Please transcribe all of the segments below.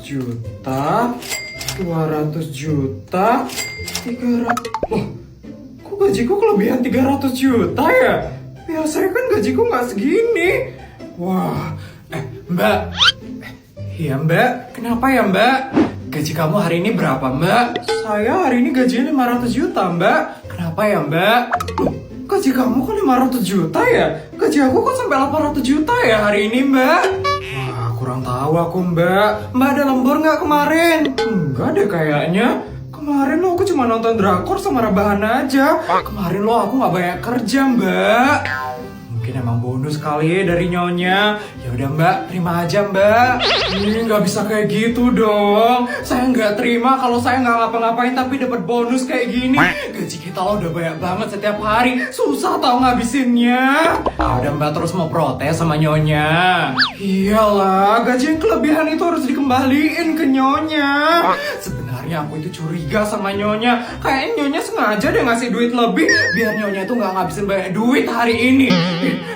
juta, 200 juta, 300. Loh, kok gajiku kelebihan 300 juta ya? Biasanya kan gajiku nggak segini. Wah, Mbak. Iya Mbak, kenapa ya Mbak? Gaji kamu hari ini berapa Mbak? Saya hari ini gajinya 500 juta Mbak. Kenapa ya Mbak? Loh, gaji kamu kok 500 juta ya? Gaji aku kok sampai 800 juta ya hari ini Mbak? Wah, kurang tahu aku Mbak. Mbak ada lembur nggak kemarin? Enggak deh kayaknya. Kemarin lo aku cuma nonton drakor sama rebahan aja. Kemarin lo aku nggak banyak kerja Mbak. Mungkin emang bonus kali dari nyonya. Ya udah Mbak, terima aja Mbak. Ini nggak bisa kayak gitu dong. Saya nggak terima kalau saya nggak ngapa-ngapain tapi dapat bonus kayak gini. Gaji kita lo udah banyak banget setiap hari. Susah tau ngabisinnya. Ya udah Mbak terus mau protes sama nyonya. Iyalah, gaji yang kelebihan itu harus dikembaliin ke nyonya. Sebenarnya aku itu curiga sama nyonya. Kayaknya nyonya sengaja deh ngasih duit lebih biar nyonya itu nggak ngabisin banyak duit hari ini.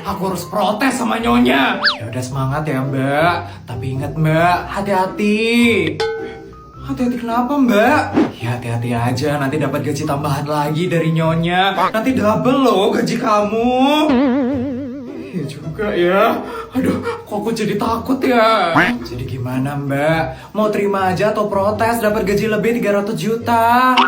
Aku harus protes sama nyonya. Ya udah semangat ya Mbak. Tapi ingat Mbak, hati-hati. Hati-hati kenapa Mbak? Ya hati-hati aja, nanti dapat gaji tambahan lagi dari nyonya. Nanti double loh gaji kamu. Iya juga ya. Aduh, kok aku jadi takut ya. Jadi gimana Mbak? Mau terima aja atau protes dapat gaji lebih 300 juta?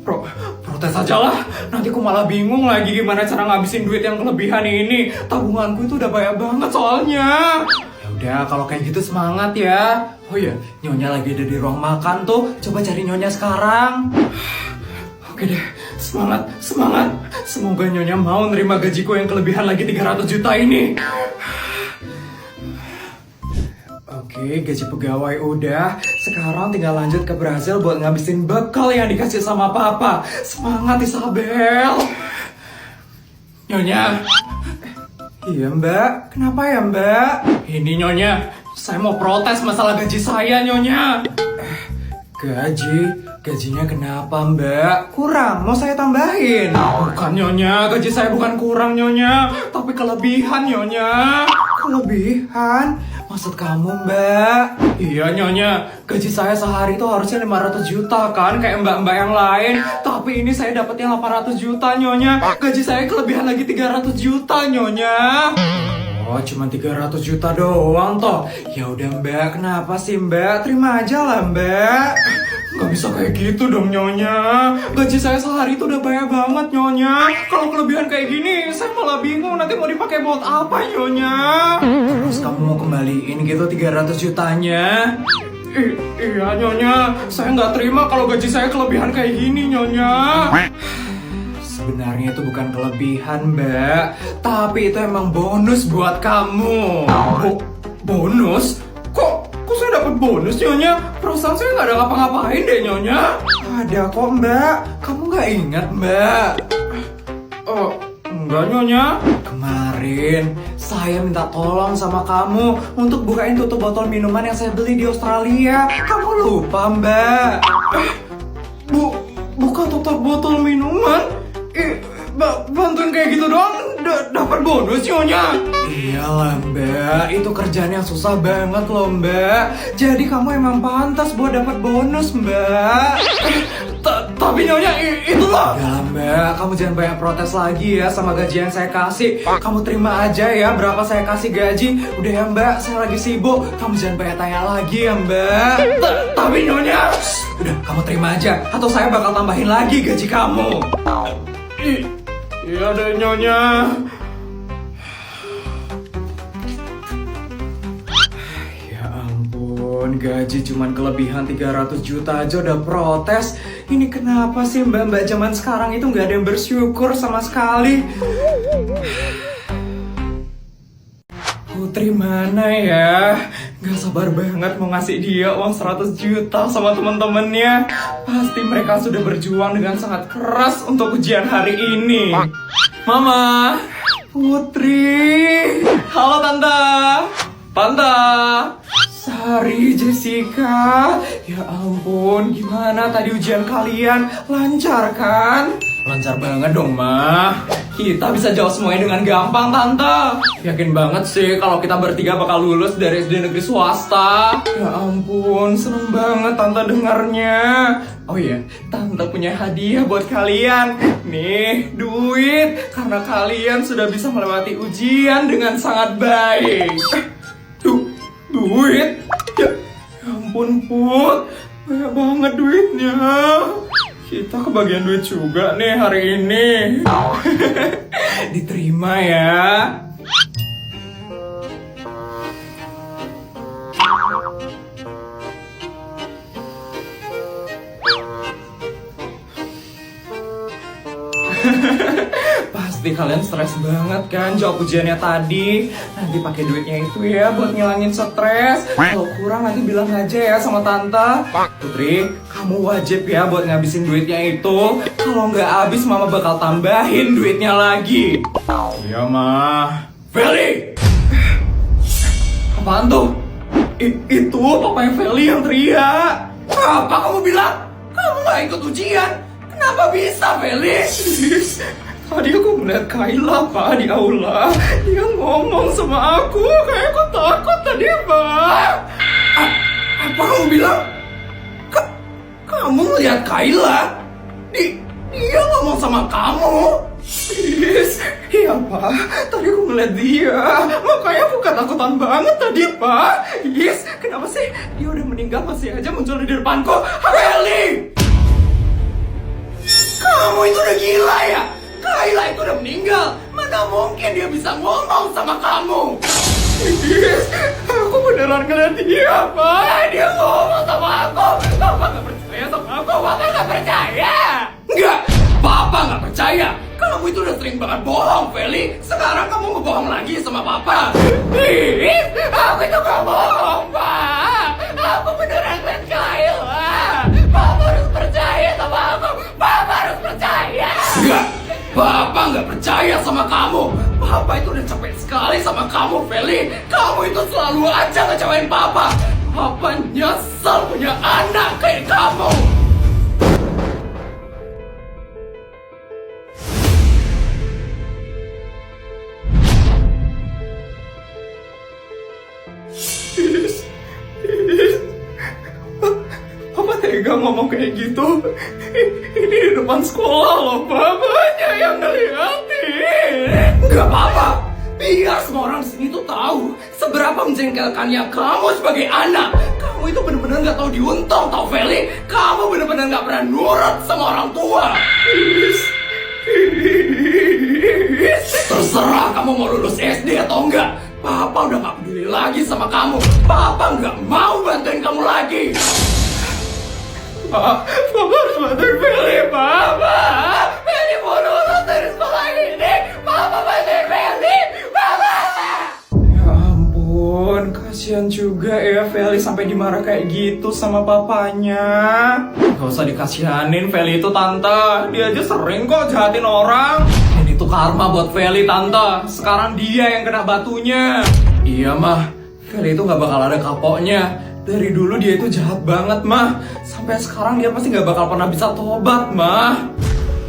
Protes aja lah. Nanti aku malah bingung lagi gimana cara ngabisin duit yang kelebihan ini. Tabunganku itu udah banyak banget soalnya. Ya udah, kalau kayak gitu semangat ya. Oh iya, nyonya lagi ada di ruang makan tuh. Coba cari nyonya sekarang. Oke deh, semangat, semangat. Semoga nyonya mau nerima gajiku yang kelebihan lagi 300 juta ini. Oke, gaji pegawai udah. Sekarang tinggal lanjut ke Brazil buat ngabisin bekal yang dikasih sama papa. Semangat Isabel. Nyonya. Iya Mbak, kenapa ya Mbak? Ini Nyonya, saya mau protes masalah gaji saya Nyonya. Gajinya kenapa Mbak? Kurang, mau saya tambahin? Bukan Nyonya, gaji saya bukan kurang Nyonya, tapi kelebihan Nyonya. Kelebihan? Maksud kamu Mbak? Iya Nyonya, gaji saya sehari itu harusnya 500 juta kan, kayak mbak-mbak yang lain. Tapi ini saya dapetnya 800 juta Nyonya. Gaji saya kelebihan lagi 300 juta Nyonya. Oh, cuma 300 juta doang toh. Ya udah Mbak, kenapa sih Mbak? Terima aja lah Mbak. Gak bisa kayak gitu dong Nyonya. Gaji saya sehari itu udah banyak banget Nyonya. Kalau kelebihan kayak gini, saya malah bingung nanti mau dipakai buat apa Nyonya. Terus kamu mau kembaliin gitu 300 jutanya? Iya Nyonya, saya nggak terima kalau gaji saya kelebihan kayak gini Nyonya. Sebenarnya itu bukan kelebihan Mbak, tapi itu emang bonus buat kamu. Bonus? Kok saya dapat bonus Nyonya? Perasaan saya nggak ada ngapa-ngapain deh Nyonya. Ada kok Mbak, kamu nggak ingat Mbak? Oh, enggak Nyonya. Kemarin saya minta tolong sama kamu untuk bukain tutup botol minuman yang saya beli di Australia. Kamu lupa Mbak? Buka tutup botol minuman? Bantuin kayak gitu doang dapat bonus Nyonya. Iyalah Mbak, itu kerjaan yang susah banget loh Mbak. Jadi kamu emang pantas buat dapat bonus Mbak. Tapi Nyonya itu loh. Ya Mbak, kamu jangan banyak protes lagi ya sama gaji yang saya kasih. Kamu terima aja ya berapa saya kasih gaji. Udah ya Mbak, saya lagi sibuk. Kamu jangan banyak tanya lagi ya Mbak. Tapi Nyonya, udah kamu terima aja atau saya bakal tambahin lagi gaji kamu. Iya deh Nyonya. Ya ampun, gaji cuman kelebihan 300 juta aja udah protes. Ini kenapa sih mbak-mbak zaman sekarang itu nggak ada yang bersyukur sama sekali? Putri mana ya? Gak sabar banget mau ngasih dia uang 100 juta sama temen-temennya. Pasti mereka sudah berjuang dengan sangat keras untuk ujian hari ini. Mama, Putri. Halo Tante. Tante. Sari, Jessica. Ya ampun, gimana tadi ujian kalian? Lancar kan? Lancar banget dong, Ma. Kita bisa jawab semuanya dengan gampang, Tante. Yakin banget sih kalau kita bertiga bakal lulus dari SD negeri swasta. Ya ampun, seneng banget Tante dengarnya. Oh iya, Tante punya hadiah buat kalian. Nih, duit. Karena kalian sudah bisa melewati ujian dengan sangat baik. Duit? Ya ampun, Put. Banyak banget duitnya. Kita kebagian duit juga nih hari ini. Diterima ya. Pasti kalian stres banget kan jawab ujiannya tadi. Nanti pakai duitnya itu ya buat ngilangin stres. Kalau kurang nanti bilang aja ya sama Tante. Putri, kamu wajib ya buat ngabisin duitnya itu. Kalau nggak habis Mama bakal tambahin duitnya lagi. Iya, Ma. Feli! Apaan tuh? Itu papanya Feli yang teriak. Apa kamu bilang? Kamu nggak ikut ujian? Kenapa bisa, Feli? Tadi aku melihat Kayla, Pak, di aula. Dia ngomong sama aku, kayak aku takut tadi, Pak. Apa kamu bilang? Kamu melihat Kayla? Dia ngomong sama kamu? Iya, Pak. Tadi aku ngeliat dia. Makanya aku ketakutan banget tadi, Pak. Kenapa sih? Dia udah meninggal masih aja muncul di depanku. Feli! Kamu itu udah gila ya? Kayla itu udah meninggal. Mana mungkin dia bisa ngomong sama kamu? Aku beneran ngeliat dia, Pak. Dia ngomong sama aku. Papa gak percaya sama aku. Papa gak percaya. Enggak, Papa gak percaya. Kamu itu udah sering banget bohong, Feli. Sekarang kamu ngebohong lagi sama Papa. Aku itu gak bohong, Pak. Aku beneran ngeliat Kayla. Papa harus percaya sama aku. Papa harus percaya. Enggak, Papa nggak percaya sama kamu. Papa itu udah capek sekali sama kamu, Feli. Kamu itu selalu aja ngecewain Papa. Papa nyesel punya anak kayak kamu. Papa tega ngomong kayak gitu. Ini di depan sekolah loh, Papanya yang ngeliatin. Gak apa-apa. Biar semua orang di sini tuh tahu seberapa menjengkelkannya kamu sebagai anak. Kamu itu bener-bener gak tahu diuntung, tau, Feli. Kamu bener-bener gak pernah nurut sama orang tua. Terserah kamu mau lulus SD atau enggak. Papa udah gak peduli lagi sama kamu. Papa gak mau bantuin kamu lagi. Papa harus bantuin Feli, Papa. Feli mau lulus dari sekolah ini. Papa bantuin Feli, Papa. Ya ampun, kasihan juga ya Feli sampai dimarah kayak gitu sama papanya. Gak usah dikasihanin Feli itu, Tante. Dia aja sering kok jahatin orang. Ini tuh karma buat Feli, Tante. Sekarang dia yang kena batunya. Iya, Mah. Feli itu gak bakal ada kapoknya. Dari dulu dia itu jahat banget, Mah. Sampai sekarang dia pasti gak bakal pernah bisa tobat, Mah.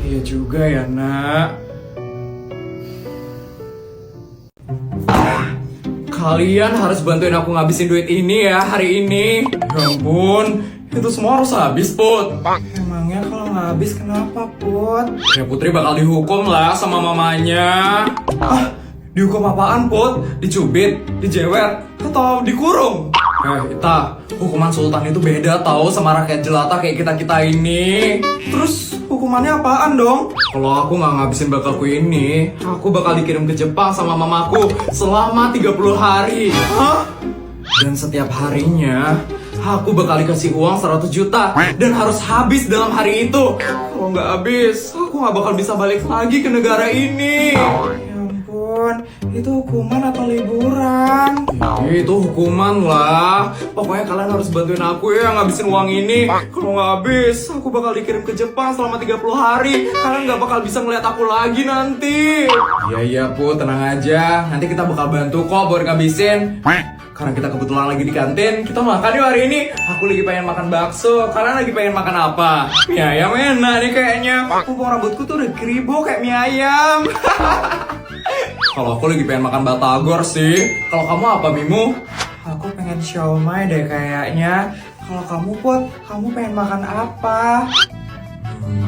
Iya juga ya, Nak. Kalian harus bantuin aku ngabisin duit ini ya hari ini. Ya ampun, itu semua harus habis, Put. Emangnya kalau nggak habis kenapa, Put? Ya Putri bakal dihukum lah sama mamanya. Dihukum apaan, Put? Dicubit, dijewer, atau dikurung? Ita, hukuman sultan itu beda tau sama rakyat jelata kayak kita-kita ini. Terus hukumannya apaan dong? Kalau aku nggak ngabisin bakalku ini, aku bakal dikirim ke Jepang sama mamaku selama 30 hari. Hah? Dan setiap harinya, aku bakal dikasih uang 100 juta dan harus habis dalam hari itu. Kalau nggak habis, aku nggak bakal bisa balik lagi ke negara ini. Itu hukuman atau liburan? Itu hukuman lah. Pokoknya kalian harus bantuin aku ya ngabisin uang ini. Kalau nggak habis, aku bakal dikirim ke Jepang selama 30 hari. Kalian nggak bakal bisa ngeliat aku lagi nanti. Iya Put, tenang aja. Nanti kita bakal bantu kok buat ngabisin. karena kita kebetulan lagi di kantin, kita makan yuk hari ini. Aku lagi pengen makan bakso, kalian lagi pengen makan apa? Mie ayam enak nih kayaknya. Mumpung rambutku tuh udah keribo kayak mie ayam. Kalau aku lagi pengen makan batagor sih. Kalau kamu apa, Mimu? Aku pengen siomay deh kayaknya. Kalau kamu, Put, kamu pengen makan apa?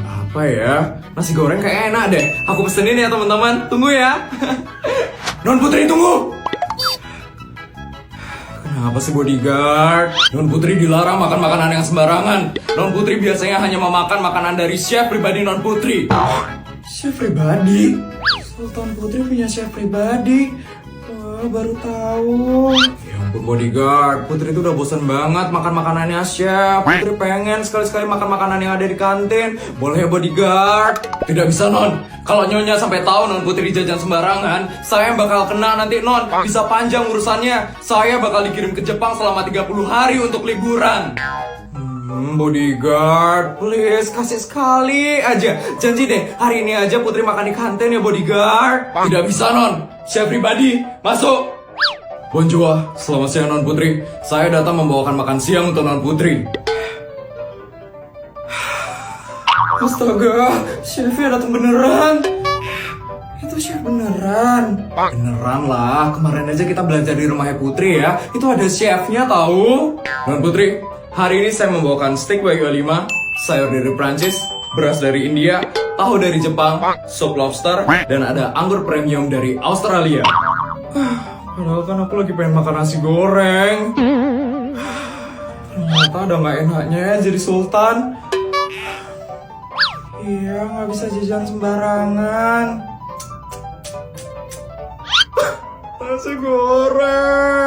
Apa ya? Nasi goreng kayak enak deh. Aku pesenin ya teman-teman. Tunggu ya. Non Putri tunggu. Kenapa sih bodyguard? Non Putri dilarang makan makanan yang sembarangan. Non Putri biasanya hanya memakan makanan dari chef pribadi Non Putri. Chef pribadi? Sultan Putri punya chef pribadi. Wah, baru tahu. Ya ampun bodyguard, Putri itu udah bosan banget makan makanannya chef. Putri pengen sekali-sekali makan makanan yang ada di kantin. Boleh ya bodyguard? Tidak bisa non. Kalau nyonya sampai tahu non Putri jajan sembarangan, saya bakal kena nanti non. Bisa panjang urusannya. Saya bakal dikirim ke Jepang selama 30 hari untuk liburan. Bodyguard, please kasih sekali aja. Janji deh, hari ini aja Putri makan di kantin ya bodyguard. Tidak bisa non, chef pribadi, masuk. Bonjour, selamat siang non Putri. Saya datang membawakan makan siang untuk non Putri. Astaga, chefnya datang beneran. Itu chef beneran. Beneran lah, kemarin aja kita belajar di rumahnya Putri ya. Itu ada chefnya tahu. Non Putri, hari ini saya membawakan steak wagyu A5, sayur dari Prancis, beras dari India, tahu dari Jepang, sup lobster, dan ada anggur premium dari Australia. Padahal kan aku lagi pengen makan nasi goreng. Ternyata ada nggak enaknya ya jadi sultan. Iya, nggak bisa jajan sembarangan. Nasi goreng.